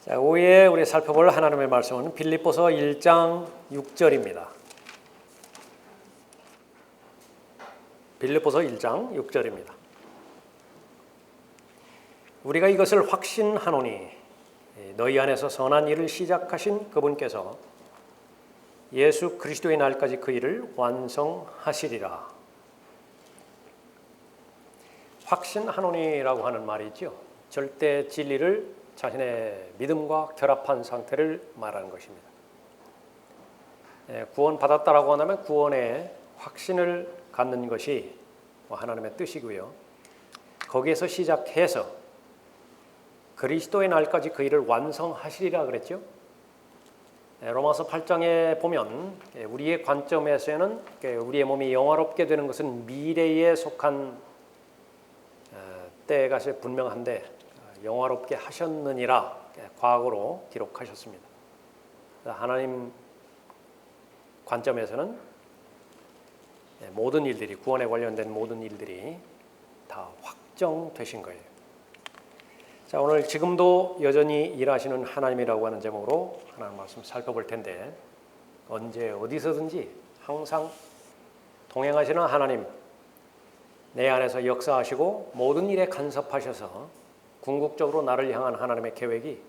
자, 오후에 우리 살펴볼 하나님의 말씀은 빌립보서 1장 6절입니다. 빌립보서 1장 6절입니다. 우리가 이것을 확신하노니 너희 안에서 선한 일을 시작하신 그분께서 예수 그리스도의 날까지 그 일을 완성하시리라. 확신하노니라고 하는 말이 있죠. 절대 진리를 자신의 믿음과 결합한 상태를 말하는 것입니다. 구원받았다라고 한다면 구원에 확신을 갖는 것이 하나님의 뜻이고요. 거기에서 시작해서 그리스도의 날까지 그 일을 완성하시리라 그랬죠. 로마서 8장에 보면 우리의 관점에서는 우리의 몸이 영화롭게 되는 것은 미래에 속한 때가 분명한데 영화롭게 하셨느니라 과거로 기록하셨습니다. 하나님 관점에서는 모든 일들이, 구원에 관련된 모든 일들이 다 확정되신 거예요. 자, 오늘 지금도 여전히 일하시는 하나님이라고 하는 제목으로 하나님 말씀 살펴볼 텐데, 언제 어디서든지 항상 동행하시는 하나님, 내 안에서 역사하시고 모든 일에 간섭하셔서 궁극적으로 나를 향한 하나님의 계획이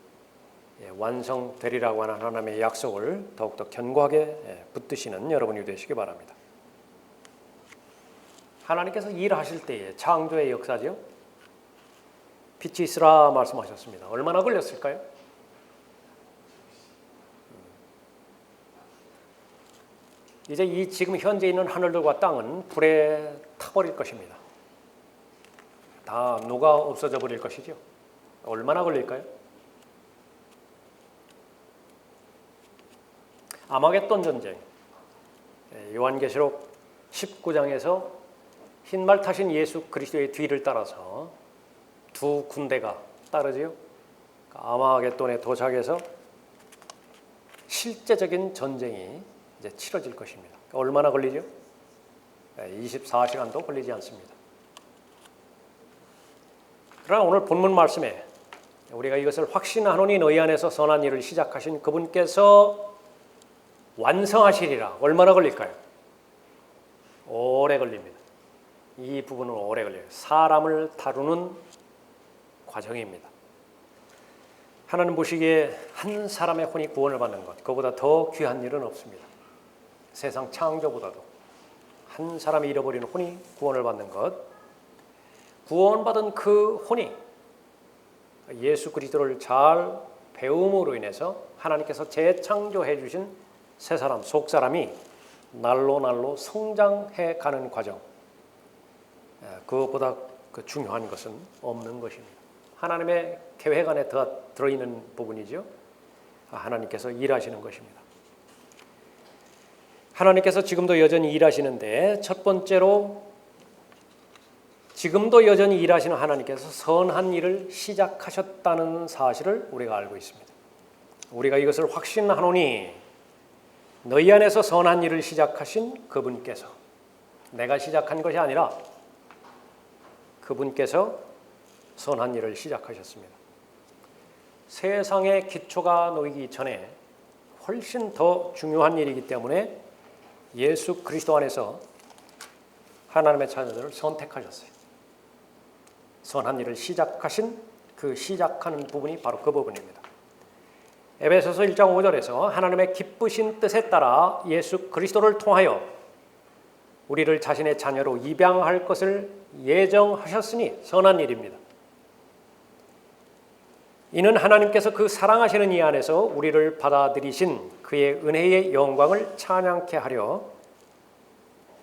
완성되리라고 하는 하나님의 약속을 더욱더 견고하게 붙드시는 여러분이 되시기 바랍니다. 하나님께서 일하실 때에 창조의 역사죠. 빛이 있으라 말씀하셨습니다. 얼마나 걸렸을까요? 이제 이 지금 현재 있는 하늘들과 땅은 불에 타버릴 것입니다. 다 녹아 없어져 버릴 것이죠. 얼마나 걸릴까요? 아마겟돈 전쟁. 요한계시록 19장에서 흰말 타신 예수 그리스도의 뒤를 따라서 두 군대가 따르지요. 아마겟돈에 도착해서 실제적인 전쟁이 이제 치러질 것입니다. 얼마나 걸리죠? 24시간도 걸리지 않습니다. 그러나 오늘 본문 말씀에 우리가 이것을 확신하노니 너희 안에서 선한 일을 시작하신 그분께서 완성하시리라. 얼마나 걸릴까요? 오래 걸립니다. 이 부분은 오래 걸려요. 사람을 다루는 과정입니다. 하나님 보시기에 한 사람의 혼이 구원을 받는 것, 그보다 더 귀한 일은 없습니다. 세상 창조보다도 한 사람이 잃어버리는 혼이 구원을 받는 것, 구원받은 그 혼이 예수 그리스도를 잘 배움으로 인해서 하나님께서 재창조해 주신 새 사람, 속 사람이 날로 성장해 가는 과정, 그것보다 중요한 것은 없는 것입니다. 하나님의 계획 안에 들어있는 부분이죠. 하나님께서 일하시는 것입니다. 하나님께서 지금도 여전히 일하시는데, 첫 번째로 지금도 여전히 일하시는 하나님께서 선한 일을 시작하셨다는 사실을 우리가 알고 있습니다. 우리가 이것을 확신하노니 너희 안에서 선한 일을 시작하신 그분께서, 내가 시작한 것이 아니라 그분께서 선한 일을 시작하셨습니다. 세상의 기초가 놓이기 전에 훨씬 더 중요한 일이기 때문에 예수 그리스도 안에서 하나님의 자녀들을 선택하셨어요. 선한 일을 시작하신 그 시작하는 부분이 바로 그 부분입니다. 에베소서 1장 5절에서 하나님의 기쁘신 뜻에 따라 예수 그리스도를 통하여 우리를 자신의 자녀로 입양할 것을 예정하셨으니 선한 일입니다. 이는 하나님께서 그 사랑하시는 이 안에서 우리를 받아들이신 그의 은혜의 영광을 찬양케 하려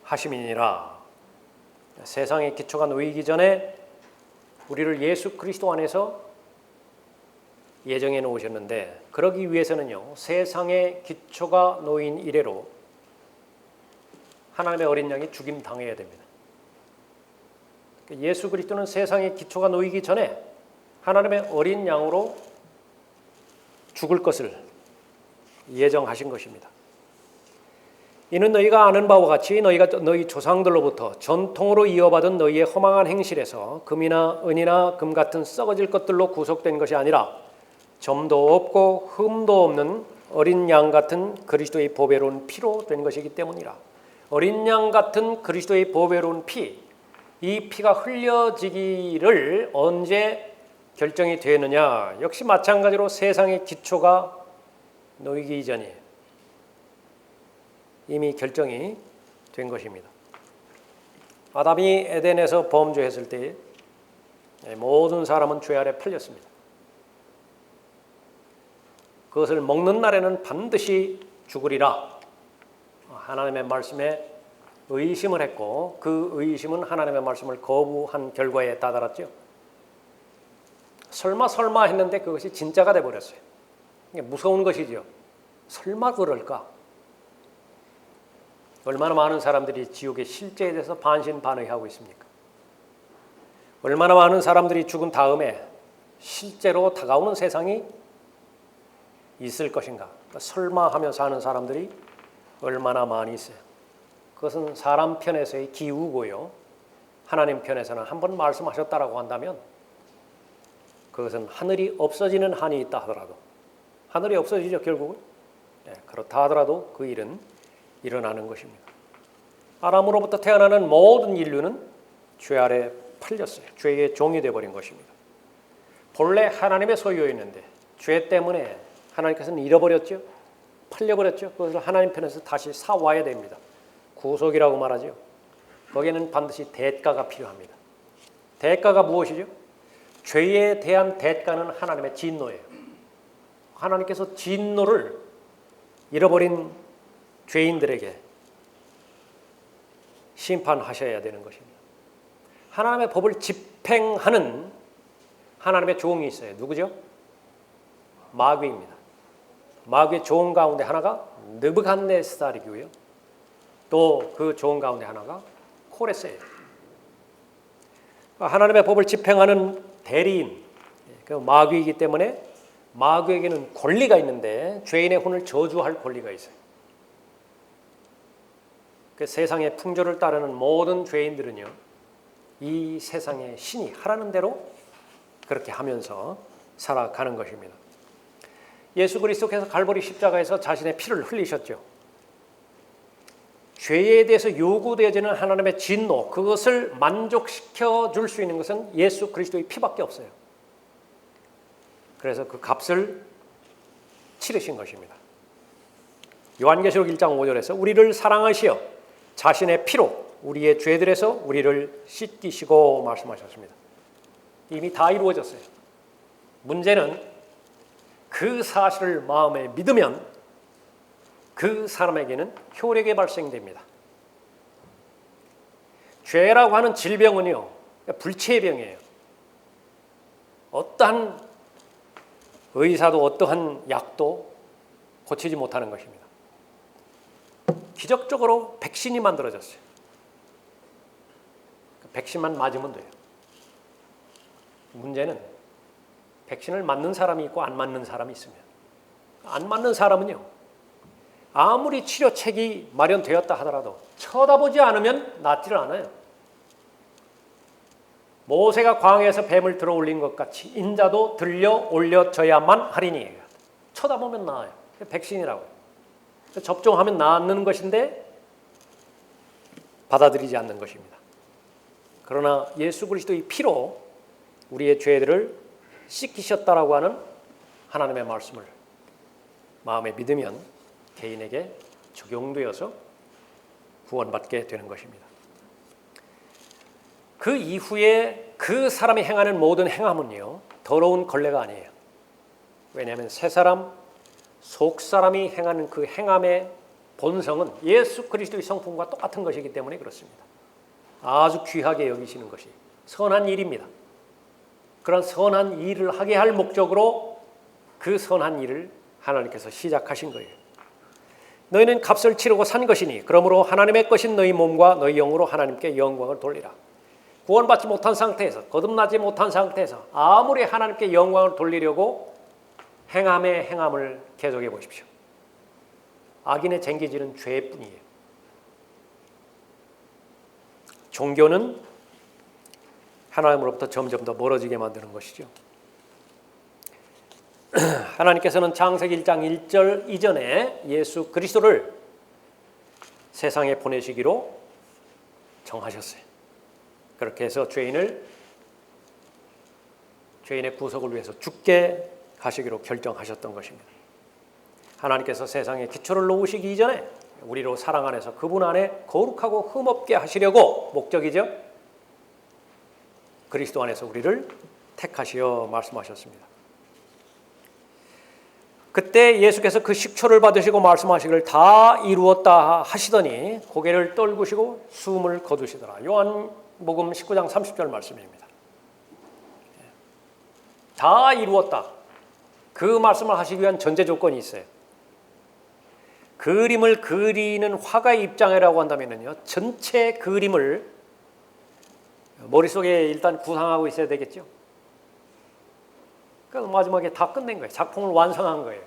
하심이니라. 세상의 기초가 놓이기 전에 우리를 예수 그리스도 안에서 예정해 놓으셨는데, 그러기 위해서는요, 세상의 기초가 놓인 이래로 하나님의 어린 양이 죽임 당해야 됩니다. 예수 그리스도는 세상의 기초가 놓이기 전에 하나님의 어린 양으로 죽을 것을 예정하신 것입니다. 이는 너희가 아는 바와 같이 너희가 너희 조상들로부터 전통으로 이어받은 너희의 허망한 행실에서 금이나 은이나 금 같은 썩어질 것들로 구속된 것이 아니라 점도 없고 흠도 없는 어린 양 같은 그리스도의 보배로운 피로 된 것이기 때문이라. 어린 양 같은 그리스도의 보배로운 피, 이 피가 흘려지기를 언제 결정이 되느냐? 역시 마찬가지로 세상의 기초가 놓이기 이전이에요. 이미 결정이 된 것입니다. 아담이 에덴에서 범죄했을 때 모든 사람은 죄 아래 팔렸습니다. 그것을 먹는 날에는 반드시 죽으리라. 하나님의 말씀에 의심을 했고 그 의심은 하나님의 말씀을 거부한 결과에 다다랐죠. 설마 했는데 그것이 진짜가 돼버렸어요. 이게 무서운 것이죠. 설마 그럴까? 얼마나 많은 사람들이 지옥의 실제에 대해서 반신반의하고 있습니까? 얼마나 많은 사람들이 죽은 다음에 실제로 다가오는 세상이 있을 것인가? 설마 하며 사는 사람들이 얼마나 많이 있어요. 그것은 사람 편에서의 기우고요. 하나님 편에서는 한번 말씀하셨다라고 한다면 그것은 하늘이 없어지는 한이 있다 하더라도 하늘이 없어지죠 결국은. 그렇다 하더라도 그 일은 일어나는 것입니다. 아람으로부터 태어나는 모든 인류는 죄 아래 팔렸어요. 죄의 종이 되어버린 것입니다. 본래 하나님의 소유였는데 죄 때문에 하나님께서는 잃어버렸죠. 팔려버렸죠. 그것을 하나님 편에서 다시 사와야 됩니다. 구속이라고 말하죠. 거기에는 반드시 대가가 필요합니다. 대가가 무엇이죠? 죄에 대한 대가는 하나님의 진노예요. 하나님께서 진노를 잃어버린 죄인들에게 심판하셔야 되는 것입니다. 하나님의 법을 집행하는 하나님의 종이 있어요. 누구죠? 마귀입니다. 마귀의 종 가운데 하나가 느부갓네살이고요. 또 그 종 가운데 하나가 코레스예요. 하나님의 법을 집행하는 대리인, 그 마귀이기 때문에 마귀에게는 권리가 있는데 죄인의 혼을 저주할 권리가 있어요. 그 세상의 풍조를 따르는 모든 죄인들은요, 이 세상의 신이 하라는 대로 그렇게 하면서 살아가는 것입니다. 예수 그리스도께서 갈보리 십자가에서 자신의 피를 흘리셨죠. 죄에 대해서 요구되어지는 하나님의 진노, 그것을 만족시켜 줄 수 있는 것은 예수 그리스도의 피밖에 없어요. 그래서 그 값을 치르신 것입니다. 요한계시록 1장 5절에서 우리를 사랑하시어 자신의 피로 우리의 죄들에서 우리를 씻기시고 말씀하셨습니다. 이미 다 이루어졌어요. 문제는 그 사실을 마음에 믿으면 그 사람에게는 효력이 발생됩니다. 죄라고 하는 질병은요, 불치의 병이에요. 어떠한 의사도 어떠한 약도 고치지 못하는 것입니다. 기적적으로 백신이 만들어졌어요. 백신만 맞으면 돼요. 문제는 백신을 맞는 사람이 있고 안 맞는 사람이 있으면, 안 맞는 사람은요, 아무리 치료책이 마련되었다 하더라도 쳐다보지 않으면 낫지를 않아요. 모세가 광야에서 뱀을 들어 올린 것 같이 인자도 들려 올려져야만 하리니, 쳐다보면 나아요. 백신이라고. 접종하면 낫는 것인데 받아들이지 않는 것입니다. 그러나 예수 그리스도의 피로 우리의 죄들을 씻기셨다라고 하는 하나님의 말씀을 마음에 믿으면 개인에게 적용되어서 구원받게 되는 것입니다. 그 이후에 그 사람이 행하는 모든 행함은요, 더러운 걸레가 아니에요. 왜냐하면 새 사람, 속 사람이 행하는 그 행함의 본성은 예수 그리스도의 성품과 똑같은 것이기 때문에 그렇습니다. 아주 귀하게 여기시는 것이 선한 일입니다. 그런 선한 일을 하게 할 목적으로 그 선한 일을 하나님께서 시작하신 거예요. 너희는 값을 치르고 산 것이니 그러므로 하나님의 것인 너희 몸과 너희 영으로 하나님께 영광을 돌리라. 구원받지 못한 상태에서, 거듭나지 못한 상태에서 아무리 하나님께 영광을 돌리려고 행함의 행함을 계속해 보십시오. 악인의 쟁기질은 죄뿐이에요. 종교는 하나님으로부터 점점 더 멀어지게 만드는 것이죠. 하나님께서는 창세기 1장 1절 이전에 예수 그리스도를 세상에 보내시기로 정하셨어요. 그렇게 해서 죄인의 구속을 위해서 죽게 하시기로 결정하셨던 것입니다. 하나님께서 세상에 기초를 놓으시기 이전에 우리로 사랑 안에서 그분 안에 거룩하고 흠없게 하시려고 목적이죠. 그리스도 안에서 우리를 택하시어 말씀하셨습니다. 그때 예수께서 그 식초를 받으시고 말씀하시기를 다 이루었다 하시더니 고개를 떨구시고 숨을 거두시더라. 요한복음 19장 30절 말씀입니다. 다 이루었다. 그 말씀을 하시기 위한 전제 조건이 있어요. 그림을 그리는 화가의 입장이라고 한다면요, 전체 그림을 머릿속에 일단 구상하고 있어야 되겠죠. 그러니까 마지막에 다 끝낸 거예요. 작품을 완성한 거예요.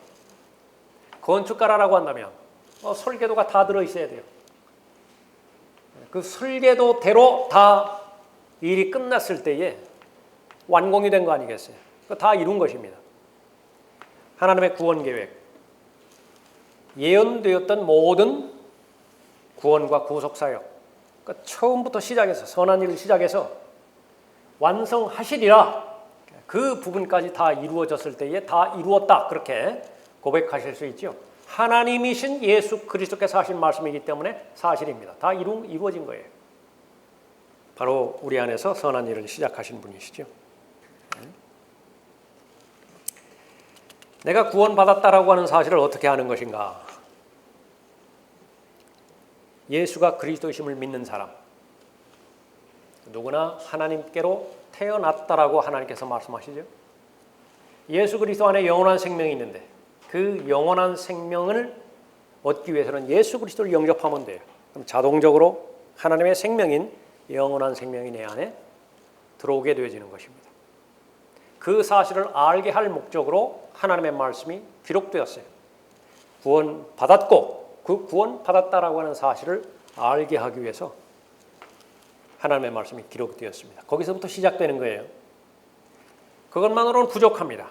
건축가라고 한다면 설계도가 다 들어있어야 돼요. 그 설계도대로 다 일이 끝났을 때에 완공이 된 거 아니겠어요? 다 이룬 것입니다. 하나님의 구원 계획, 예언되었던 모든 구원과 구속 사역, 그러니까 처음부터 시작해서 선한 일을 시작해서 완성하시리라, 그 부분까지 다 이루어졌을 때에 다 이루었다, 그렇게 고백하실 수 있죠. 하나님이신 예수 그리스도께서 하신 말씀이기 때문에 사실입니다. 다 이루어진 거예요. 바로 우리 안에서 선한 일을 시작하신 분이시죠. 내가 구원받았다라고 하는 사실을 어떻게 아는 것인가? 예수가 그리스도이심을 믿는 사람, 누구나 하나님께로 태어났다라고 하나님께서 말씀하시죠. 예수 그리스도 안에 영원한 생명이 있는데 그 영원한 생명을 얻기 위해서는 예수 그리스도를 영접하면 돼요. 그럼 자동적으로 하나님의 생명인 영원한 생명이 내 안에 들어오게 되어지는 것입니다. 그 사실을 알게 할 목적으로 하나님의 말씀이 기록되었어요. 구원받았고 그 구원받았다라고 하는 사실을 알게 하기 위해서 하나님의 말씀이 기록되었습니다. 거기서부터 시작되는 거예요. 그것만으로는 부족합니다.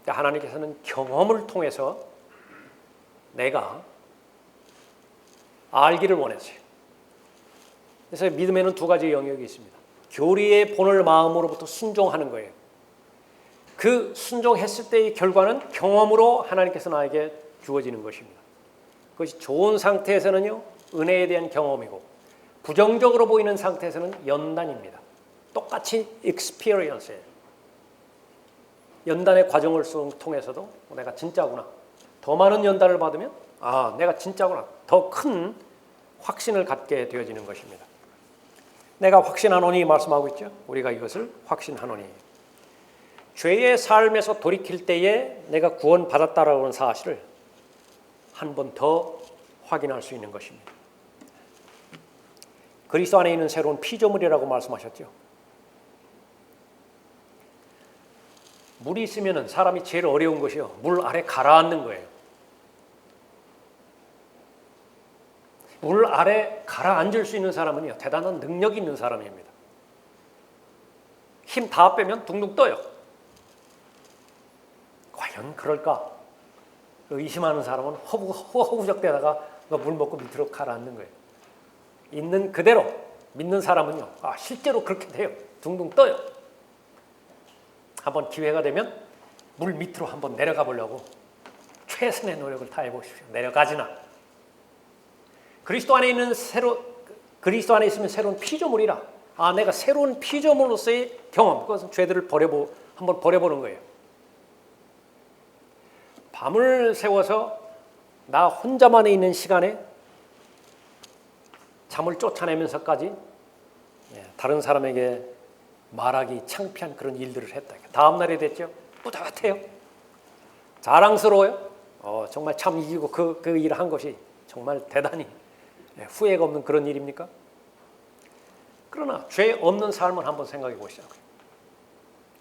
하나님께서는 경험을 통해서 내가 알기를 원했어요. 그래서 믿음에는 두 가지 영역이 있습니다. 교리의 본을 마음으로부터 순종하는 거예요. 그 순종했을 때의 결과는 경험으로 하나님께서 나에게 주어지는 것입니다. 그것이 좋은 상태에서는요, 은혜에 대한 경험이고, 부정적으로 보이는 상태에서는 연단입니다. 똑같이 experience예요. 연단의 과정을 통해서도 내가 진짜구나, 더 많은 연단을 받으면 내가 진짜구나, 더 큰 확신을 갖게 되어지는 것입니다. 내가 확신하노니 말씀하고 있죠. 우리가 이것을 확신하노니, 죄의 삶에서 돌이킬 때에 내가 구원받았다라고 하는 사실을 한 번 더 확인할 수 있는 것입니다. 그리스도 안에 있는 새로운 피조물이라고 말씀하셨죠. 물이 있으면 사람이 제일 어려운 것이요, 물 아래 가라앉는 거예요. 물 아래 가라앉을 수 있는 사람은요, 대단한 능력이 있는 사람입니다. 힘 다 빼면 둥둥 떠요. 과연 그럴까? 의심하는 사람은 허우적대다가 물 먹고 밑으로 가라앉는 거예요. 있는 그대로 믿는 사람은요, 실제로 그렇게 돼요. 둥둥 떠요. 한번 기회가 되면 물 밑으로 한번 내려가 보려고 최선의 노력을 다해 보십시오. 내려가지나. 그리스도 안에 있으면 새로운 피조물이라. 내가 새로운 피조물로서의 경험, 그것은 죄들을 한번 버려보는 거예요. 밤을 새워서 나 혼자만에 있는 시간에 잠을 쫓아내면서까지 다른 사람에게 말하기 창피한 그런 일들을 했다. 다음 날이 됐죠. 뿌듯해요. 자랑스러워요. 정말 참 이기고 그 일을 한 것이 정말 대단히 후회가 없는 그런 일입니까? 그러나 죄 없는 삶을 한번 생각해 보시자고요.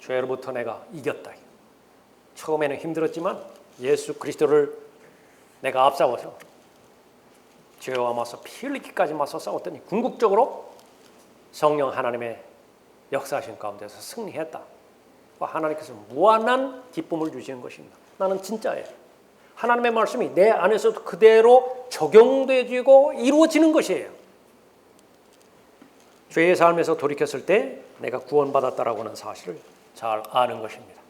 죄로부터 내가 이겼다. 처음에는 힘들었지만 예수 그리스도를 내가 앞세워서 죄와 맞서 피 흘리기까지 맞서 싸웠더니 궁극적으로 성령 하나님의 역사하신 가운데서 승리했다. 하나님께서 무한한 기쁨을 주시는 것입니다. 나는 진짜예요. 하나님의 말씀이 내 안에서 그대로 적용되고 이루어지는 것이에요. 죄의 삶에서 돌이켰을 때 내가 구원받았다라고 하는 사실을 잘 아는 것입니다.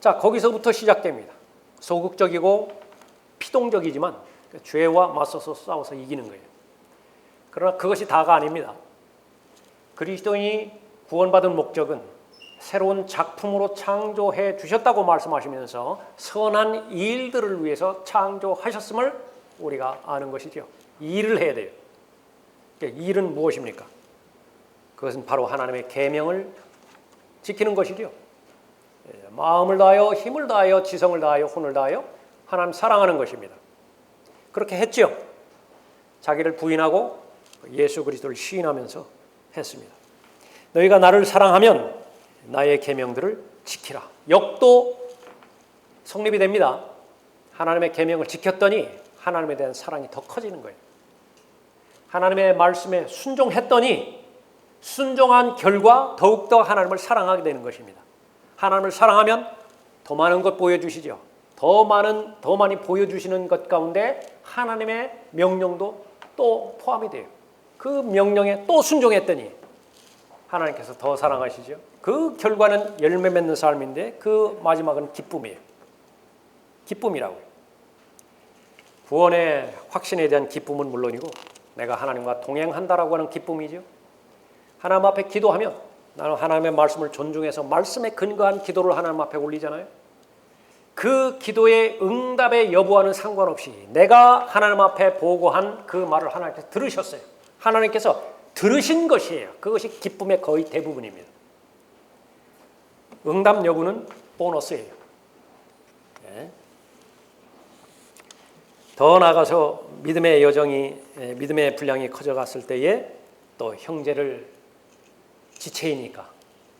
자, 거기서부터 시작됩니다. 소극적이고 피동적이지만 죄와 맞서서 싸워서 이기는 거예요. 그러나 그것이 다가 아닙니다. 그리스도인이 구원받은 목적은 새로운 작품으로 창조해 주셨다고 말씀하시면서 선한 일들을 위해서 창조하셨음을 우리가 아는 것이죠. 일을 해야 돼요. 일은 무엇입니까? 그것은 바로 하나님의 계명을 지키는 것이죠. 마음을 다하여 힘을 다하여 지성을 다하여 혼을 다하여 하나님 사랑하는 것입니다. 그렇게 했죠. 자기를 부인하고 예수 그리스도를 시인하면서 했습니다. 너희가 나를 사랑하면 나의 계명들을 지키라. 역도 성립이 됩니다. 하나님의 계명을 지켰더니 하나님에 대한 사랑이 더 커지는 거예요. 하나님의 말씀에 순종했더니 순종한 결과 더욱더 하나님을 사랑하게 되는 것입니다. 하나님을 사랑하면 더 많은 것 보여주시죠. 더 많이 보여주시는 것 가운데 하나님의 명령도 또 포함이 돼요. 그 명령에 또 순종했더니 하나님께서 더 사랑하시죠. 그 결과는 열매 맺는 삶인데 그 마지막은 기쁨이에요. 기쁨이라고요. 구원의 확신에 대한 기쁨은 물론이고 내가 하나님과 동행한다라고 하는 기쁨이죠. 하나님 앞에 기도하면 나는 하나님의 말씀을 존중해서 말씀에 근거한 기도를 하나님 앞에 올리잖아요. 그 기도의 응답의 여부와는 상관없이 내가 하나님 앞에 보고한 그 말을 하나님께서 들으셨어요. 하나님께서 들으신 것이에요. 그것이 기쁨의 거의 대부분입니다. 응답 여부는 보너스예요. 네. 더 나아가서 믿음의 분량이 커져갔을 때에 또 형제를 지체이니까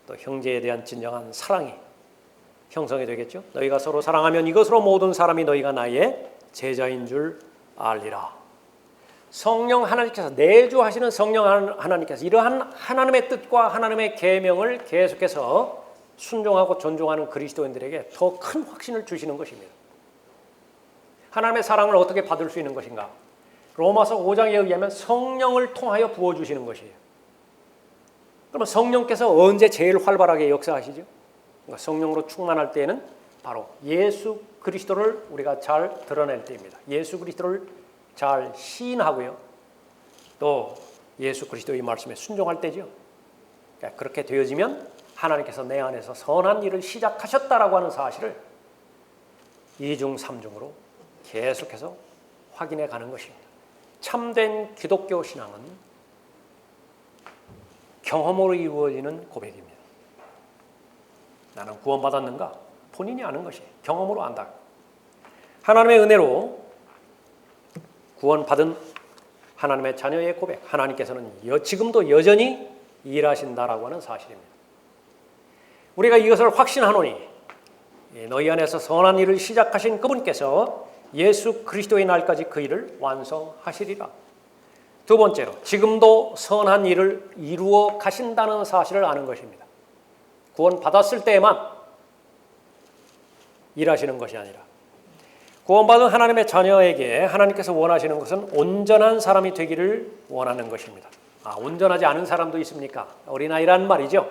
또 형제에 대한 진정한 사랑이 형성이 되겠죠. 너희가 서로 사랑하면 이것으로 모든 사람이 너희가 나의 제자인 줄 알리라. 성령 하나님께서 내주하시는 성령 하나님께서 이러한 하나님의 뜻과 하나님의 계명을 계속해서 순종하고 존중하는 그리스도인들에게 더 큰 확신을 주시는 것입니다. 하나님의 사랑을 어떻게 받을 수 있는 것인가? 로마서 5장에 의하면 성령을 통하여 부어주시는 것이에요. 그러면 성령께서 언제 제일 활발하게 역사하시죠? 그러니까 성령으로 충만할 때에는 바로 예수 그리스도를 우리가 잘 드러낼 때입니다. 예수 그리스도를 잘 시인하고요. 또 예수 그리스도의 말씀에 순종할 때죠. 그러니까 그렇게 되어지면 하나님께서 내 안에서 선한 일을 시작하셨다라고 하는 사실을 2중 3중으로 계속해서 확인해 가는 것입니다. 참된 기독교 신앙은 경험으로 이루어지는 고백입니다. 나는 구원받았는가? 본인이 아는 것이 경험으로 안다. 하나님의 은혜로 구원받은 하나님의 자녀의 고백, 하나님께서는 지금도 여전히 일하신다라고 하는 사실입니다. 우리가 이것을 확신하노니 너희 안에서 선한 일을 시작하신 그분께서 예수 그리스도의 날까지 그 일을 완성하시리라. 두 번째로 지금도 선한 일을 이루어 가신다는 사실을 아는 것입니다. 구원 받았을 때에만 일하시는 것이 아니라 구원받은 하나님의 자녀에게 하나님께서 원하시는 것은 온전한 사람이 되기를 원하는 것입니다. 온전하지 않은 사람도 있습니까? 어린아이란 말이죠.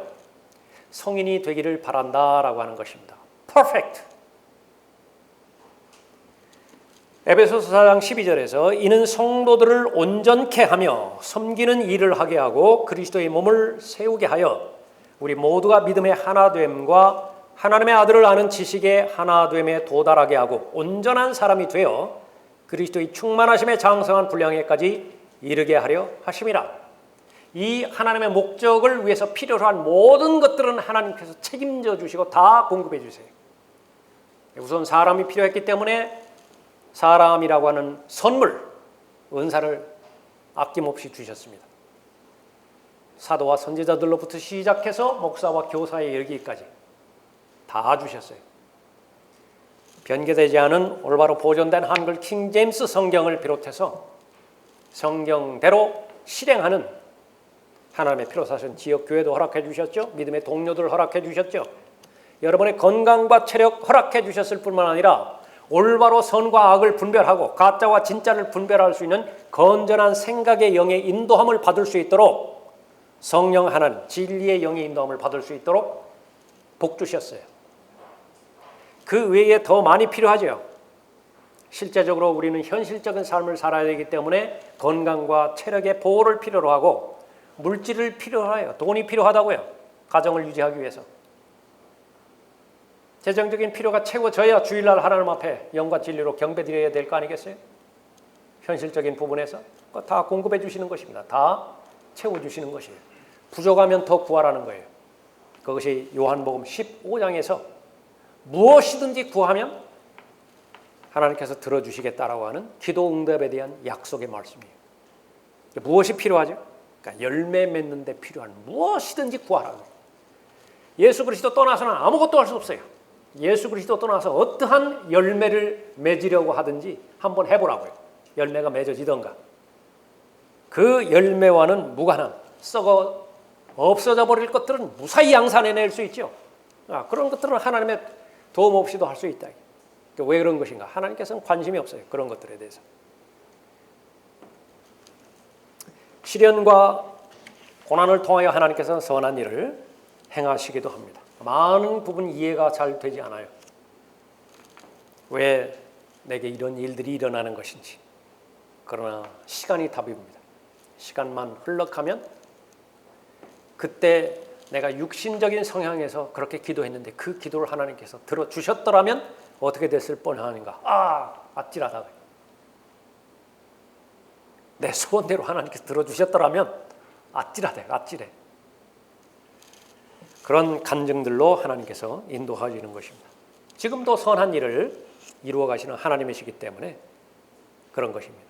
성인이 되기를 바란다라고 하는 것입니다. Perfect. 에베소서 4장 12절에서 이는 성도들을 온전케 하며 섬기는 일을 하게 하고 그리스도의 몸을 세우게 하여 우리 모두가 믿음의 하나됨과 하나님의 아들을 아는 지식의 하나됨에 도달하게 하고 온전한 사람이 되어 그리스도의 충만하심에 장성한 분량에까지 이르게 하려 하심이라. 이 하나님의 목적을 위해서 필요로 한 모든 것들은 하나님께서 책임져 주시고 다 공급해 주세요. 우선 사람이 필요했기 때문에 사람이라고 하는 선물, 은사를 아낌없이 주셨습니다. 사도와 선지자들로부터 시작해서 목사와 교사에 이르기까지 다 주셨어요. 변개되지 않은 올바로 보존된 한글 킹제임스 성경을 비롯해서 성경대로 실행하는 하나님의 피로 사신 지역교회도 허락해 주셨죠. 믿음의 동료들 허락해 주셨죠. 여러분의 건강과 체력 허락해 주셨을 뿐만 아니라 올바로 선과 악을 분별하고 가짜와 진짜를 분별할 수 있는 건전한 생각의 영의 인도함을 받을 수 있도록 성령 하나님, 진리의 영의 인도함을 받을 수 있도록 복 주셨어요. 그 외에 더 많이 필요하죠. 실제적으로 우리는 현실적인 삶을 살아야 되기 때문에 건강과 체력의 보호를 필요로 하고 물질을 필요로 해요. 돈이 필요하다고요. 가정을 유지하기 위해서. 재정적인 필요가 채워져야 주일날 하나님 앞에 영과 진리로 경배드려야 될 거 아니겠어요? 현실적인 부분에서 그거 다 공급해 주시는 것입니다. 다 채워주시는 것이에요. 부족하면 더 구하라는 거예요. 그것이 요한복음 15장에서 무엇이든지 구하면 하나님께서 들어주시겠다라고 하는 기도 응답에 대한 약속의 말씀이에요. 무엇이 필요하죠? 그러니까 열매 맺는 데 필요한 무엇이든지 구하라는 거예요. 예수 그리스도 떠나서는 아무것도 할 수 없어요. 예수 그리스도 떠나서 어떠한 열매를 맺으려고 하든지 한번 해보라고요. 열매가 맺어지던가. 그 열매와는 무관한 썩어 없어져 버릴 것들은 무사히 양산해낼 수 있죠. 그런 것들은 하나님의 도움 없이도 할 수 있다. 왜 그런 것인가? 하나님께서는 관심이 없어요. 그런 것들에 대해서. 시련과 고난을 통하여 하나님께서는 선한 일을 행하시기도 합니다. 많은 부분 이해가 잘 되지 않아요. 왜 내게 이런 일들이 일어나는 것인지. 그러나 시간이 답입니다. 시간만 흘러가면 그때 내가 육신적인 성향에서 그렇게 기도했는데 그 기도를 하나님께서 들어주셨더라면 어떻게 됐을 뻔하는가. 아찔하다. 내 소원대로 하나님께서 들어주셨더라면 아찔해. 그런 간증들로 하나님께서 인도하시는 것입니다. 지금도 선한 일을 이루어 가시는 하나님이시기 때문에 그런 것입니다.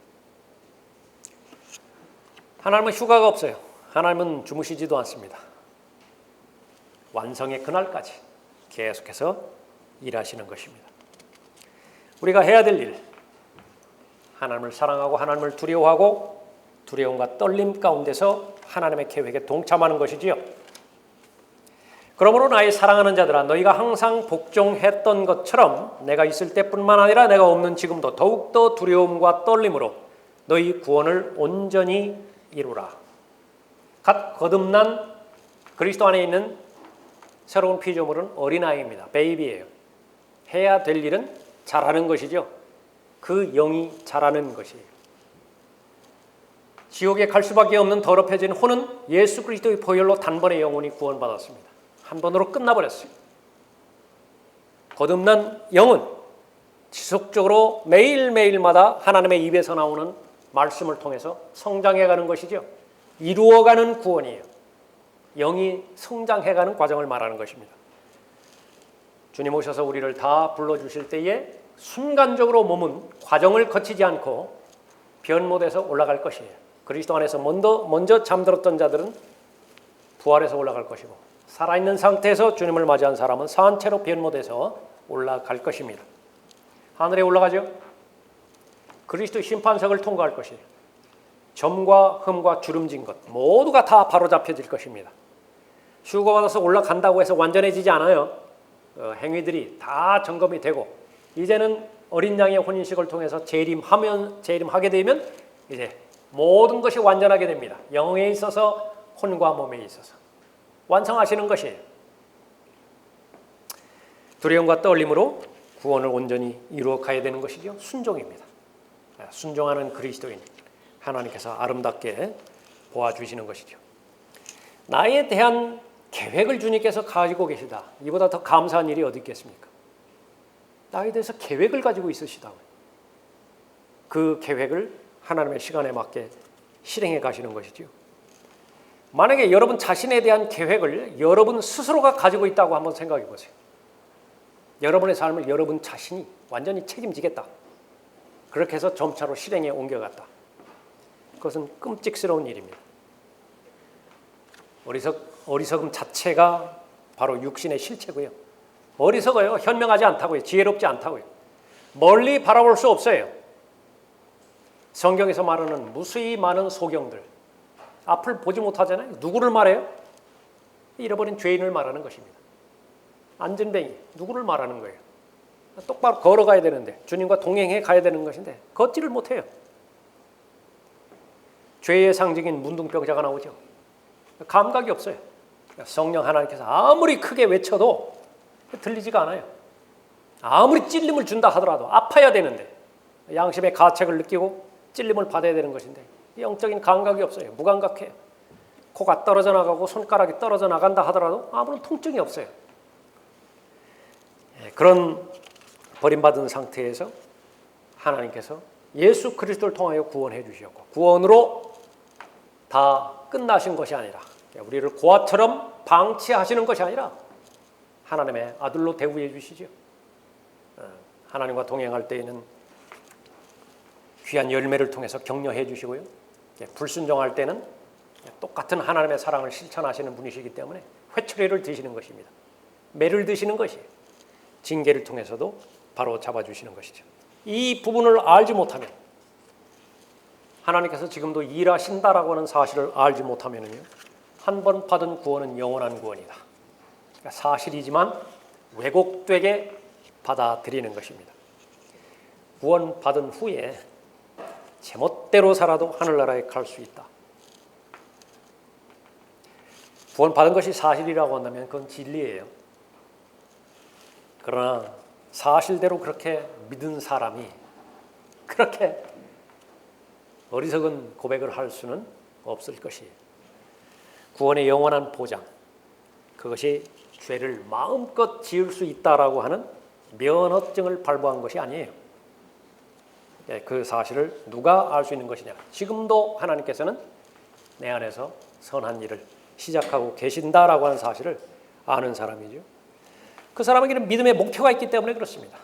하나님은 휴가가 없어요. 하나님은 주무시지도 않습니다. 완성의 그날까지 계속해서 일하시는 것입니다. 우리가 해야 될 일, 하나님을 사랑하고 하나님을 두려워하고 두려움과 떨림 가운데서 하나님의 계획에 동참하는 것이지요. 그러므로 나의 사랑하는 자들아, 너희가 항상 복종했던 것처럼 내가 있을 때뿐만 아니라 내가 없는 지금도 더욱더 두려움과 떨림으로 너희 구원을 온전히 이루라. 갓 거듭난 그리스도 안에 있는 새로운 피조물은 어린아이입니다. 베이비예요. 해야 될 일은 잘하는 것이죠. 그 영이 잘하는 것이에요. 지옥에 갈 수밖에 없는 더럽혀진 혼은 예수 그리스도의 보혈로 단번에 영원히 구원받았습니다. 한 번으로 끝나버렸어요. 거듭난 영은 지속적으로 매일매일마다 하나님의 입에서 나오는 말씀을 통해서 성장해가는 것이죠. 이루어가는 구원이에요. 영이 성장해가는 과정을 말하는 것입니다. 주님 오셔서 우리를 다 불러주실 때에 순간적으로 몸은 과정을 거치지 않고 변모돼서 올라갈 것이에요. 그리스도 안에서 먼저 잠들었던 자들은 부활해서 올라갈 것이고 살아있는 상태에서 주님을 맞이한 사람은 사한 채로 변모돼서 올라갈 것입니다. 하늘에 올라가죠. 그리스도의 심판석을 통과할 것이에요. 점과 흠과 주름진 것 모두가 다 바로잡혀질 것입니다. 휴거받아서 올라간다고 해서 완전해지지 않아요. 행위들이 다 점검이 되고 이제는 어린 양의 혼인식을 통해서 재림하게 되면 이제 모든 것이 완전하게 됩니다. 영에 있어서 혼과 몸에 있어서 완성하시는 것이에요. 두려움과 떨림으로 구원을 온전히 이루어 가야 되는 것이죠. 순종입니다. 순종하는 그리스도인 하나님께서 아름답게 보아주시는 것이죠. 나에 대한 계획을 주님께서 가지고 계시다. 이보다 더 감사한 일이 어디 있겠습니까? 나에 대해서 계획을 가지고 있으시다. 그 계획을 하나님의 시간에 맞게 실행해 가시는 것이죠. 만약에 여러분 자신에 대한 계획을 여러분 스스로가 가지고 있다고 한번 생각해 보세요. 여러분의 삶을 여러분 자신이 완전히 책임지겠다. 그렇게 해서 점차로 실행에 옮겨갔다. 그것은 끔찍스러운 일입니다. 어리석음 자체가 바로 육신의 실체고요. 어리석어요. 현명하지 않다고요. 지혜롭지 않다고요. 멀리 바라볼 수 없어요. 성경에서 말하는 무수히 많은 소경들. 앞을 보지 못하잖아요. 누구를 말해요? 잃어버린 죄인을 말하는 것입니다. 안전뱅이, 누구를 말하는 거예요? 똑바로 걸어가야 되는데, 주님과 동행해 가야 되는 것인데 걷지를 못해요. 죄의 상징인 문둥병자가 나오죠. 감각이 없어요. 성령 하나님께서 아무리 크게 외쳐도 들리지가 않아요. 아무리 찔림을 준다 하더라도 아파야 되는데, 양심의 가책을 느끼고 찔림을 받아야 되는 것인데 영적인 감각이 없어요. 무감각해요. 코가 떨어져 나가고 손가락이 떨어져 나간다 하더라도 아무런 통증이 없어요. 그런 버림받은 상태에서 하나님께서 예수 그리스도를 통하여 구원해 주셨고, 구원으로 다 끝나신 것이 아니라, 우리를 고아처럼 방치하시는 것이 아니라 하나님의 아들로 대우해 주시죠. 하나님과 동행할 때에는 귀한 열매를 통해서 격려해 주시고요, 불순종할 때는 똑같은 하나님의 사랑을 실천하시는 분이시기 때문에 회초리를 드시는 것입니다. 매를 드시는 것이에요. 징계를 통해서도 바로 잡아주시는 것이죠. 이 부분을 알지 못하면, 하나님께서 지금도 일하신다라고 하는 사실을 알지 못하면요, 한 번 받은 구원은 영원한 구원이다. 그러니까 사실이지만 왜곡되게 받아들이는 것입니다. 구원 받은 후에 제멋대로 살아도 하늘나라에 갈 수 있다. 구원 받은 것이 사실이라고 한다면 그건 진리예요. 그러나 사실대로 그렇게 믿은 사람이 그렇게 어리석은 고백을 할 수는 없을 것이에요. 구원의 영원한 보장, 그것이 죄를 마음껏 지을 수 있다라고 하는 면허증을 발부한 것이 아니에요. 그 사실을 누가 알 수 있는 것이냐? 지금도 하나님께서는 내 안에서 선한 일을 시작하고 계신다라고 하는 사실을 아는 사람이죠. 그 사람에게는 믿음의 목표가 있기 때문에 그렇습니다.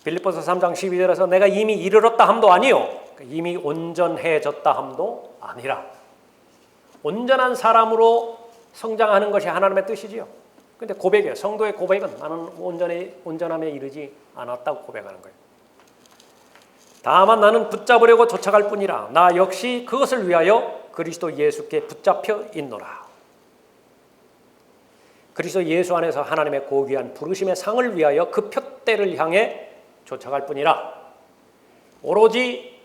빌립보서 3장 12절에서 내가 이미 이르렀다 함도 아니요, 이미 온전해졌다 함도 아니라, 온전한 사람으로 성장하는 것이 하나님의 뜻이지요. 그런데 고백이에요. 성도의 고백은 나는 온전함에 이르지 않았다고 고백하는 거예요. 다만 나는 붙잡으려고 쫓아갈 뿐이라 나 역시 그것을 위하여 그리스도 예수께 붙잡혀 있노라. 그리스도 예수 안에서 하나님의 고귀한 부르심의 상을 위하여 그 표대를 향해 쫓아갈 뿐이라, 오로지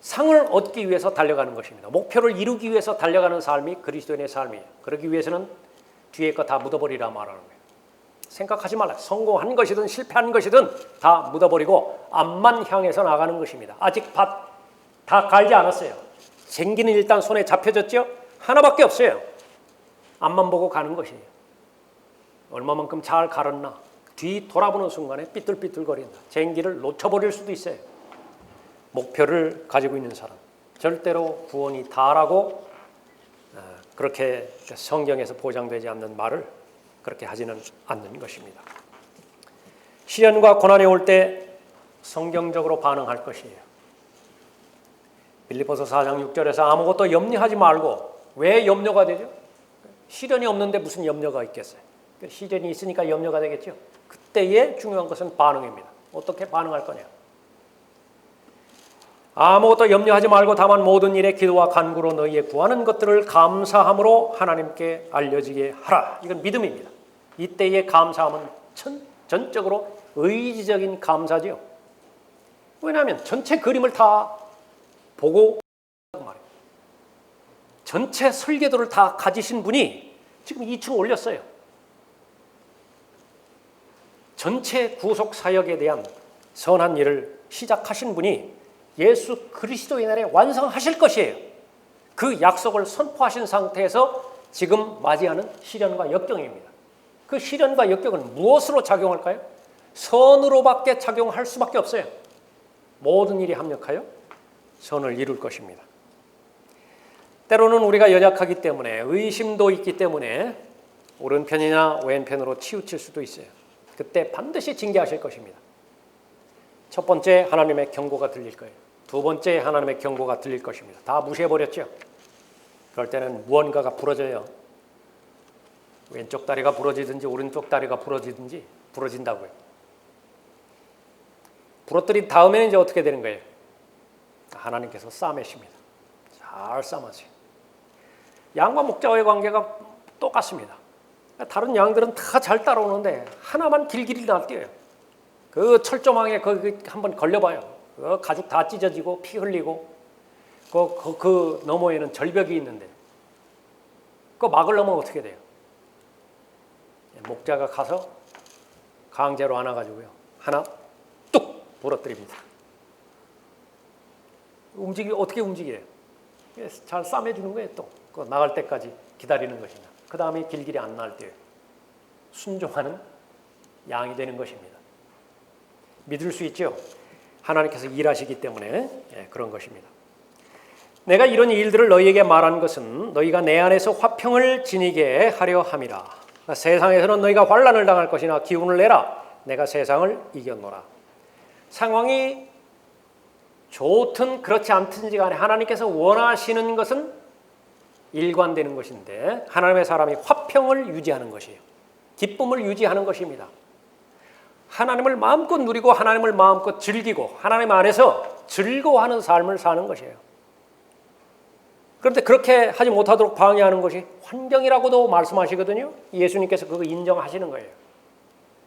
상을 얻기 위해서 달려가는 것입니다. 목표를 이루기 위해서 달려가는 삶이 그리스도인의 삶이에요. 그러기 위해서는 뒤에 거 다 묻어버리라 말하는 거예요. 생각하지 말라. 성공한 것이든 실패한 것이든 다 묻어버리고 앞만 향해서 나가는 것입니다. 아직 밭 다 갈지 않았어요. 쟁기는 일단 손에 잡혀졌죠. 하나밖에 없어요. 앞만 보고 가는 것이에요. 얼마만큼 잘 갈았나, 뒤 돌아보는 순간에 삐뚤삐뚤거린다. 쟁기를 놓쳐버릴 수도 있어요. 목표를 가지고 있는 사람, 절대로 구원이 다라고 그렇게 성경에서 보장되지 않는 말을 그렇게 하지는 않는 것입니다. 시련과 고난이 올 때 성경적으로 반응할 것이에요. 빌립보서 4장 6절에서 아무것도 염려하지 말고, 왜 염려가 되죠? 시련이 없는데 무슨 염려가 있겠어요? 시련이 있으니까 염려가 되겠죠. 그때의 중요한 것은 반응입니다. 어떻게 반응할 거냐? 아무것도 염려하지 말고 다만 모든 일에 기도와 간구로 너희의 구하는 것들을 감사함으로 하나님께 알려지게 하라. 이건 믿음입니다. 이때의 감사함은 전적으로 의지적인 감사지요. 왜냐하면 전체 그림을 다 보고 말이에요. 전체 설계도를 다 가지신 분이 지금 2층 올렸어요. 전체 구속 사역에 대한 선한 일을 시작하신 분이 예수 그리스도의 날에 완성하실 것이에요. 그 약속을 선포하신 상태에서 지금 맞이하는 시련과 역경입니다. 그 시련과 역경은 무엇으로 작용할까요? 선으로밖에 작용할 수밖에 없어요. 모든 일이 합력하여 선을 이룰 것입니다. 때로는 우리가 연약하기 때문에, 의심도 있기 때문에 오른편이나 왼편으로 치우칠 수도 있어요. 그때 반드시 징계하실 것입니다. 첫 번째, 하나님의 경고가 들릴 거예요. 두 번째, 하나님의 경고가 들릴 것입니다. 다 무시해버렸죠. 그럴 때는 무언가가 부러져요. 왼쪽 다리가 부러지든지 오른쪽 다리가 부러진다고요. 부러뜨린 다음에는 이제 어떻게 되는 거예요? 하나님께서 싸매십니다. 잘 싸매세요. 양과 목자와의 관계가 똑같습니다. 다른 양들은 다 잘 따라오는데 하나만 길길이 날뛰어요. 그 철조망에 거기 한번 걸려봐요. 그 가죽 다 찢어지고 피 흘리고 그 너머에는 절벽이 있는데 그거 막으려면 어떻게 돼요? 목자가 가서 강제로 안아가지고요. 하나 뚝 부러뜨립니다. 어떻게 움직여요? 잘 싸매주는 거예요. 또 그거 나갈 때까지 기다리는 것이냐. 그 다음에 길길이 안 날뛰어요. 순종하는 양이 되는 것입니다. 믿을 수 있죠? 하나님께서 일하시기 때문에 그런 것입니다. 내가 이런 일들을 너희에게 말한 것은 너희가 내 안에서 화평을 지니게 하려 함이라. 그러니까 세상에서는 너희가 환난을 당할 것이나 기운을 내라. 내가 세상을 이겼노라. 상황이 좋든 그렇지 않든지 간에 하나님께서 원하시는 것은 일관되는 것인데 하나님의 사람이 화평을 유지하는 것이에요. 기쁨을 유지하는 것입니다. 하나님을 마음껏 누리고 하나님을 마음껏 즐기고 하나님 안에서 즐거워하는 삶을 사는 것이에요. 그런데 그렇게 하지 못하도록 방해하는 것이 환경이라고도 말씀하시거든요. 예수님께서 그거 인정하시는 거예요.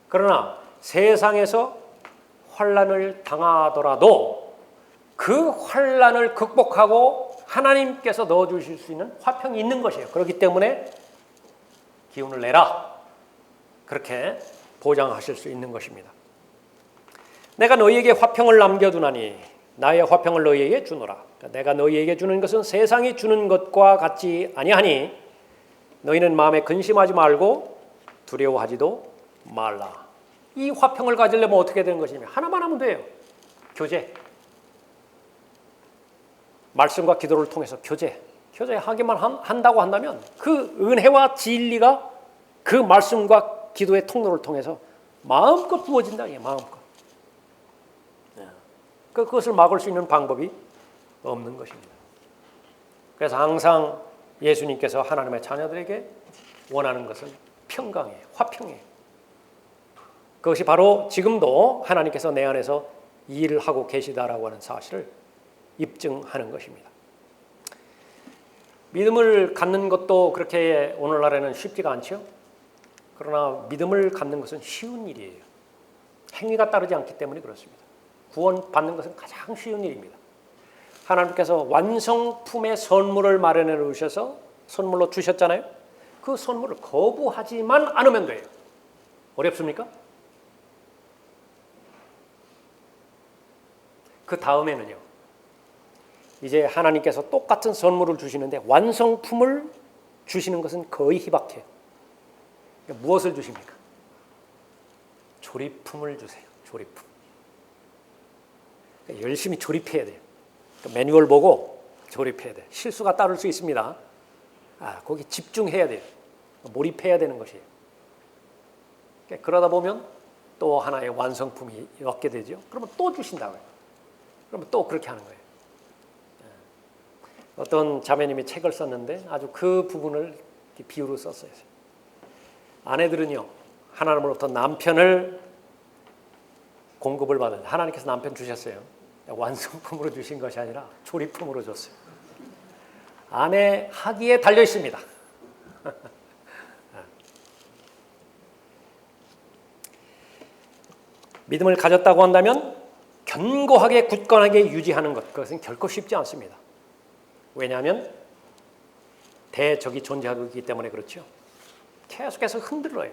그러나 세상에서 환난을 당하더라도 그 환난을 극복하고 하나님께서 넣어주실 수 있는 화평이 있는 것이에요. 그렇기 때문에 기운을 내라. 그렇게 보장하실 수 있는 것입니다. 내가 너희에게 화평을 남겨두나니 나의 화평을 너희에게 주노라. 내가 너희에게 주는 것은 세상이 주는 것과 같지 아니하니 너희는 마음에 근심하지 말고 두려워하지도 말라. 이 화평을 가지려면 어떻게 되는 것이냐? 하나만 하면 돼요. 교제. 말씀과 기도를 통해서 교제하기만 한다고 한다면 그 은혜와 진리가 그 말씀과 기도의 통로를 통해서 마음껏 부어진다. 마음껏. 그것을 막을 수 있는 방법이 없는 것입니다. 그래서 항상 예수님께서 하나님의 자녀들에게 원하는 것은 평강이에요. 화평이에요. 그것이 바로 지금도 하나님께서 내 안에서 일을 하고 계시다라고 하는 사실을 입증하는 것입니다. 믿음을 갖는 것도 그렇게 오늘날에는 쉽지가 않죠. 그러나 믿음을 갖는 것은 쉬운 일이에요. 행위가 따르지 않기 때문에 그렇습니다. 구원받는 것은 가장 쉬운 일입니다. 하나님께서 완성품의 선물을 마련해 놓으셔서 선물로 주셨잖아요. 그 선물을 거부하지만 않으면 돼요. 어렵습니까? 그 다음에는요. 이제 하나님께서 똑같은 선물을 주시는데 완성품을 주시는 것은 거의 희박해요. 그러니까 무엇을 주십니까? 조립품을 주세요. 조립품. 그러니까 열심히 조립해야 돼요. 그러니까 매뉴얼 보고 조립해야 돼요. 실수가 따를 수 있습니다. 거기 집중해야 돼요. 몰입해야 되는 것이에요. 그러니까 그러다 보면 또 하나의 완성품이 얻게 되죠. 그러면 또 주신다고요. 그러면 또 그렇게 하는 거예요. 어떤 자매님이 책을 썼는데 아주 그 부분을 비유로 썼어요. 아내들은요, 하나님으로부터 남편을 공급을 받은 하나님께서 남편 주셨어요. 완성품으로 주신 것이 아니라 조립품으로 줬어요. 아내 하기에 달려 있습니다. 믿음을 가졌다고 한다면 견고하게 굳건하게 유지하는 것, 그것은 결코 쉽지 않습니다. 왜냐하면 대적이 존재하고 있기 때문에 그렇죠. 계속해서 흔들어요.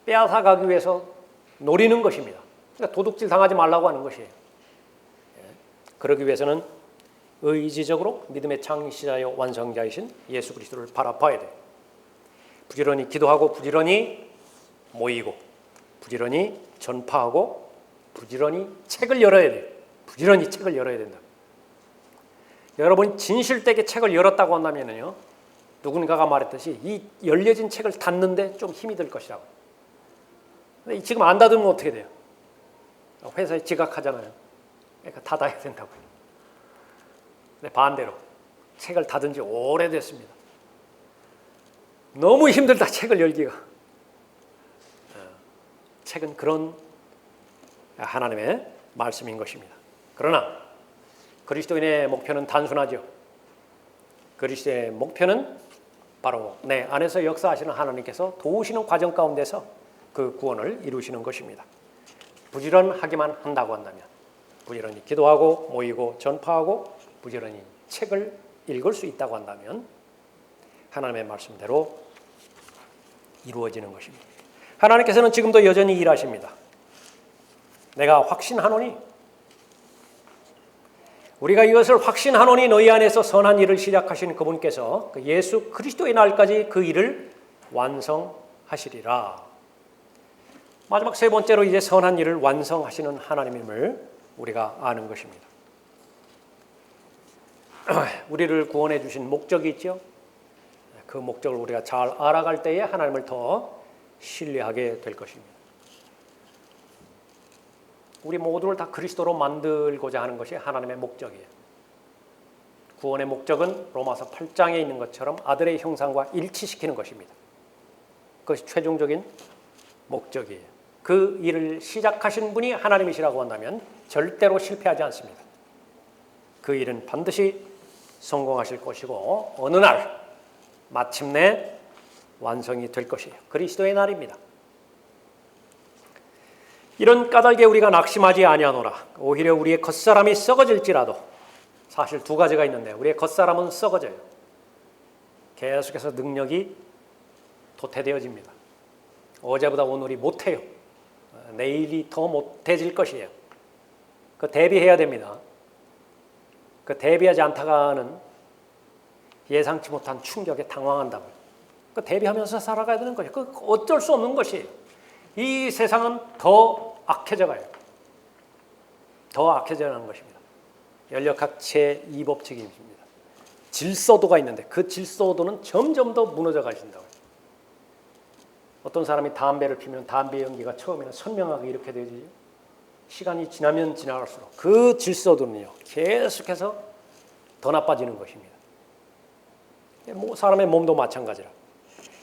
빼앗아가기 위해서 노리는 것입니다. 그러니까 도둑질 당하지 말라고 하는 것이에요. 그러기 위해서는 의지적으로 믿음의 창시자여 완성자이신 예수 그리스도를 바라봐야 돼요. 부지런히 기도하고 부지런히 모이고 부지런히 전파하고 부지런히 책을 열어야 돼요. 부지런히 책을 열어야 된다. 여러분이 진실되게 책을 열었다고 한다면요, 누군가가 말했듯이 이 열려진 책을 닫는데 좀 힘이 들 것이라고. 근데 지금 안 닫으면 어떻게 돼요? 회사에 지각하잖아요. 그러니까 닫아야 된다고요. 근데 반대로 책을 닫은 지 오래됐습니다. 너무 힘들다 책을 열기가. 책은 그런 하나님의 말씀인 것입니다. 그러나 그리스도인의 목표는 단순하죠. 그리스도의 목표는 바로 내 안에서 역사하시는 하나님께서 도우시는 과정 가운데서 그 구원을 이루시는 것입니다. 부지런하기만 한다고 한다면, 부지런히 기도하고 모이고 전파하고 부지런히 책을 읽을 수 있다고 한다면 하나님의 말씀대로 이루어지는 것입니다. 하나님께서는 지금도 여전히 일하십니다. 내가 확신하노니, 우리가 이것을 확신하노니 너희 안에서 선한 일을 시작하신 그분께서 그 예수 그리스도의 날까지 그 일을 완성하시리라. 마지막 세 번째로 이제 선한 일을 완성하시는 하나님임을 우리가 아는 것입니다. 우리를 구원해 주신 목적이 있죠. 그 목적을 우리가 잘 알아갈 때에 하나님을 더 신뢰하게 될 것입니다. 우리 모두를 다 그리스도로 만들고자 하는 것이 하나님의 목적이에요. 구원의 목적은 로마서 8장에 있는 것처럼 아들의 형상과 일치시키는 것입니다. 그것이 최종적인 목적이에요. 그 일을 시작하신 분이 하나님이시라고 한다면 절대로 실패하지 않습니다. 그 일은 반드시 성공하실 것이고 어느 날 마침내 완성이 될 것이에요. 그리스도의 날입니다. 이런 까닭에 우리가 낙심하지 아니하노라. 오히려 우리의 겉사람이 썩어질지라도, 사실 두 가지가 있는데 우리의 겉사람은 썩어져요. 계속해서 능력이 도태되어집니다. 어제보다 오늘이 못해요. 내일이 더 못해질 것이에요. 그 대비해야 됩니다. 그 대비하지 않다가는 예상치 못한 충격에 당황한다고요. 그 대비하면서 살아가야 되는 거죠. 그 어쩔 수 없는 것이에요. 이 세상은 더 악해져 가요. 더 악해져 가는 것입니다. 연력학체 2법칙입니다. 질서도가 있는데 그 질서도는 점점 더 무너져 가신다고요. 어떤 사람이 담배를 피우면 담배 연기가 처음에는 선명하게 이렇게 되지, 시간이 지나면 지나갈수록 그 질서도는요 계속해서 더 나빠지는 것입니다. 사람의 몸도 마찬가지라.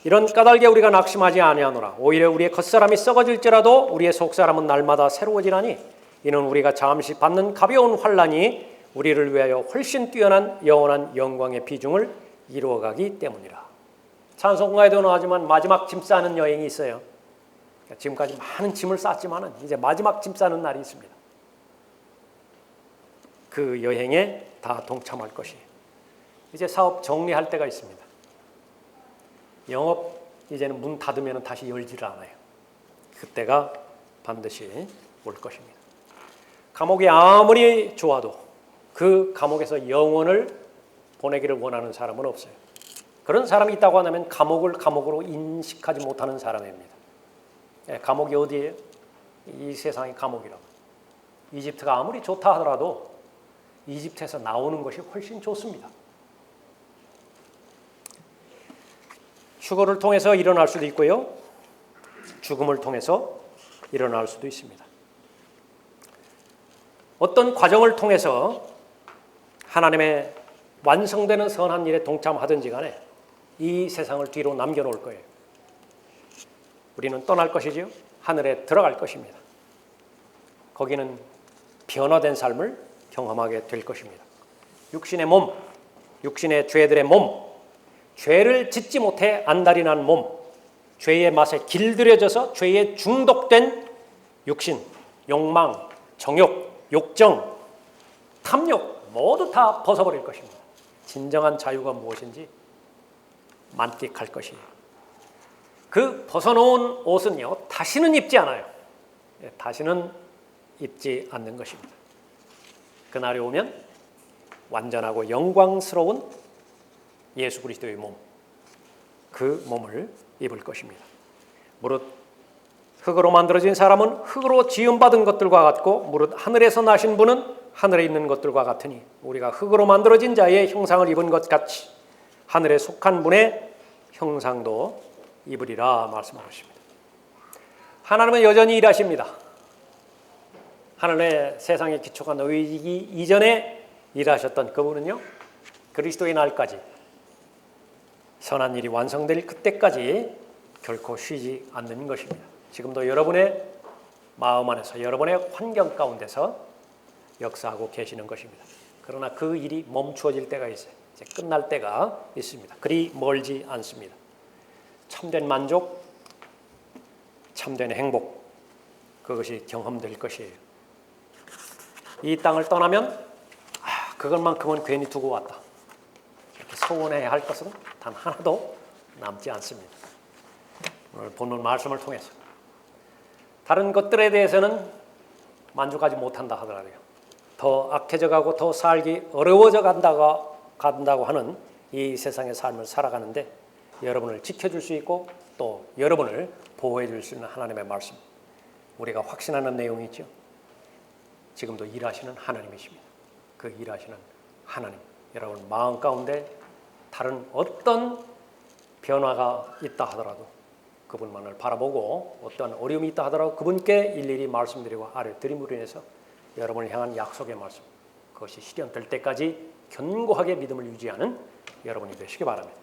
이런 까닭에 우리가 낙심하지 아니하노라. 오히려 우리의 겉사람이 썩어질지라도 우리의 속사람은 날마다 새로워지나니 이는 우리가 잠시 받는 가벼운 환난이 우리를 위하여 훨씬 뛰어난 영원한 영광의 비중을 이루어가기 때문이라. 찬송가에도 나오지만 마지막 짐 싸는 여행이 있어요. 지금까지 많은 짐을 쌌지만 이제 마지막 짐 싸는 날이 있습니다. 그 여행에 다 동참할 것이에요. 이제 사업 정리할 때가 있습니다. 영업 이제는 문 닫으면 다시 열지를 않아요. 그때가 반드시 올 것입니다. 감옥이 아무리 좋아도 그 감옥에서 영원을 보내기를 원하는 사람은 없어요. 그런 사람이 있다고 하면 감옥을 감옥으로 인식하지 못하는 사람입니다. 감옥이 어디예요? 이 세상이 감옥이라고. 이집트가 아무리 좋다 하더라도 이집트에서 나오는 것이 훨씬 좋습니다. 휴거를 통해서 일어날 수도 있고요. 죽음을 통해서 일어날 수도 있습니다. 어떤 과정을 통해서 하나님의 완성되는 선한 일에 동참하든지 간에 이 세상을 뒤로 남겨놓을 거예요. 우리는 떠날 것이지요. 하늘에 들어갈 것입니다. 거기는 변화된 삶을 경험하게 될 것입니다. 육신의 몸, 육신의 죄들의 몸, 죄를 짓지 못해 안달이 난 몸, 죄의 맛에 길들여져서 죄에 중독된 육신, 욕망, 정욕, 욕정, 탐욕 모두 다 벗어버릴 것입니다. 진정한 자유가 무엇인지 만끽할 것이에요. 그 벗어놓은 옷은요 다시는 입지 않아요. 다시는 입지 않는 것입니다. 그날이 오면 완전하고 영광스러운 예수 그리스도의 몸, 그 몸을 입을 것입니다. 무릇 흙으로 만들어진 사람은 흙으로 지음받은 것들과 같고 무릇 하늘에서 나신 분은 하늘에 있는 것들과 같으니 우리가 흙으로 만들어진 자의 형상을 입은 것 같이 하늘에 속한 분의 형상도 입으리라 말씀하십니다. 하나님은 여전히 일하십니다. 하늘의 세상의 기초가 놓이기 이전에 일하셨던 그분은요 그리스도의 날까지 선한 일이 완성될 그때까지 결코 쉬지 않는 것입니다. 지금도 여러분의 마음 안에서 여러분의 환경 가운데서 역사하고 계시는 것입니다. 그러나 그 일이 멈추어질 때가 있어요. 이제 끝날 때가 있습니다. 그리 멀지 않습니다. 참된 만족, 참된 행복, 그것이 경험될 것이에요. 이 땅을 떠나면 그것만큼은 괜히 두고 왔다, 이렇게 서운해야 할 것은 단 하나도 남지 않습니다. 오늘 본문 말씀을 통해서 다른 것들에 대해서는 만족하지 못한다 하더라도요, 더 악해져 가고 더 살기 어려워져 간다고 하는 이 세상의 삶을 살아가는데 여러분을 지켜줄 수 있고 또 여러분을 보호해 줄 수 있는 하나님의 말씀, 우리가 확신하는 내용이죠. 지금도 일하시는 하나님이십니다. 그 일하시는 하나님, 여러분 마음 가운데 다른 어떤 변화가 있다 하더라도 그분만을 바라보고 어떤 어려움이 있다 하더라도 그분께 일일이 말씀드리고 아뢰드림으로 인해서 여러분을 향한 약속의 말씀, 그것이 실현될 때까지 견고하게 믿음을 유지하는 여러분이 되시기 바랍니다.